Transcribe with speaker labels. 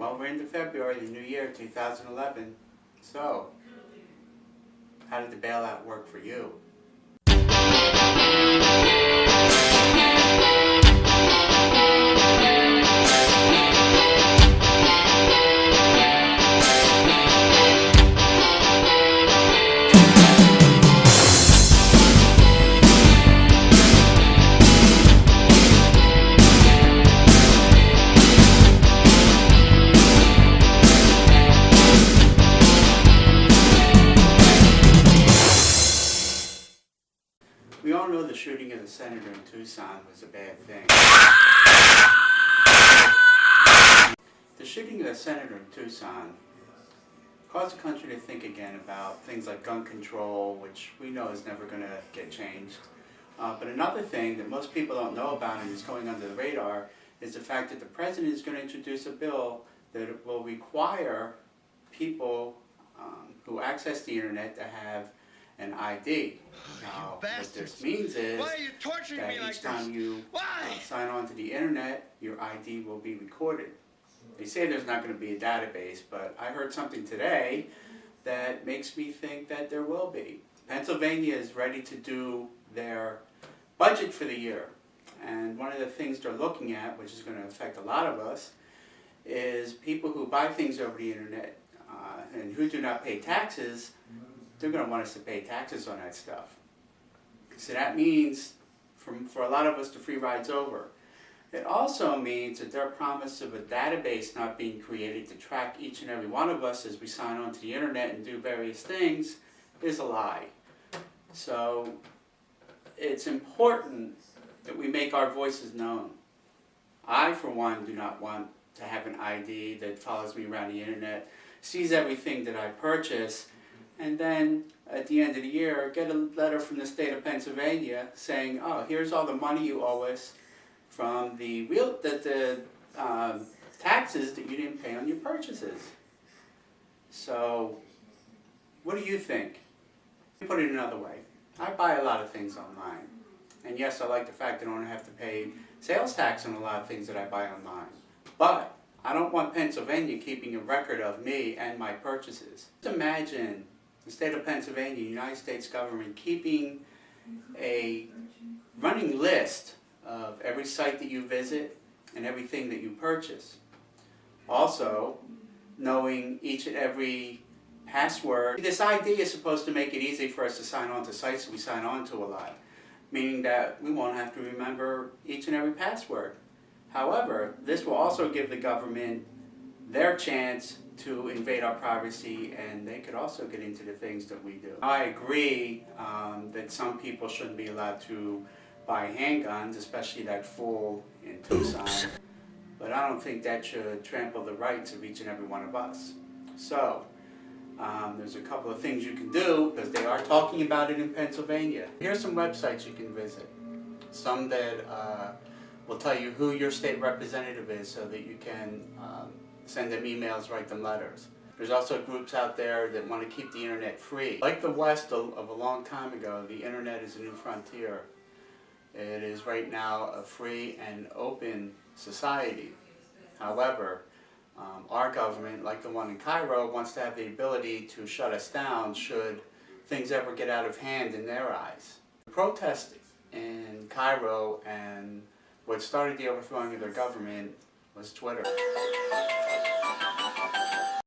Speaker 1: Well, we're into February, the new year, 2011. So, how did the bailout work for you? We all know the shooting of the senator in Tucson was a bad thing. The shooting of the senator in Tucson caused the country to think again about things like gun control, which we know is never going to get changed. But another thing that most people don't know about and is going under the radar is the fact that the president is going to introduce a bill that will require people who access the internet to have an ID. Now, what this means is that each time you sign on to the internet, your ID will be recorded. They say there's not going to be a database, but I heard something today that makes me think that there will be. Pennsylvania is ready to do their budget for the year, and one of the things they're looking at, which is going to affect a lot of us, is people who buy things over the internet and who do not pay taxes. They're going to want us to pay taxes on that stuff. So that means, for a lot of us, the free ride's over. It also means that their promise of a database not being created to track each and every one of us as we sign on to the internet and do various things is a lie. So it's important that we make our voices known. I, for one, do not want to have an ID that follows me around the internet, sees everything that I purchase, and then at the end of the year get a letter from the state of Pennsylvania saying, oh, here's all the money you owe us from the taxes that you didn't pay on your purchases. So what do you think? Let me put it another way. I buy a lot of things online. And yes, I like the fact that I don't have to pay sales tax on a lot of things that I buy online. But I don't want Pennsylvania keeping a record of me and my purchases. Just imagine the state of Pennsylvania, the United States government, keeping a running list of every site that you visit and everything that you purchase. Also, knowing each and every password. This ID is supposed to make it easy for us to sign on to sites that we sign on to a lot, meaning that we won't have to remember each and every password. However, this will also give the government their chance to invade our privacy, and they could also get into the things that we do. I agree that some people shouldn't be allowed to buy handguns, especially that fool in Tucson, but I don't think that should trample the rights of each and every one of us. So, there's a couple of things you can do, because they are talking about it in Pennsylvania. Here's some websites you can visit. Some that will tell you who your state representative is so that you can send them emails, write them letters. There's also groups out there that want to keep the internet free. Like the West of a long time ago, the internet is a new frontier. It is right now a free and open society. However, our government, like the one in Cairo, wants to have the ability to shut us down should things ever get out of hand in their eyes. The protest in Cairo and what started the overthrowing of their government was Twitter.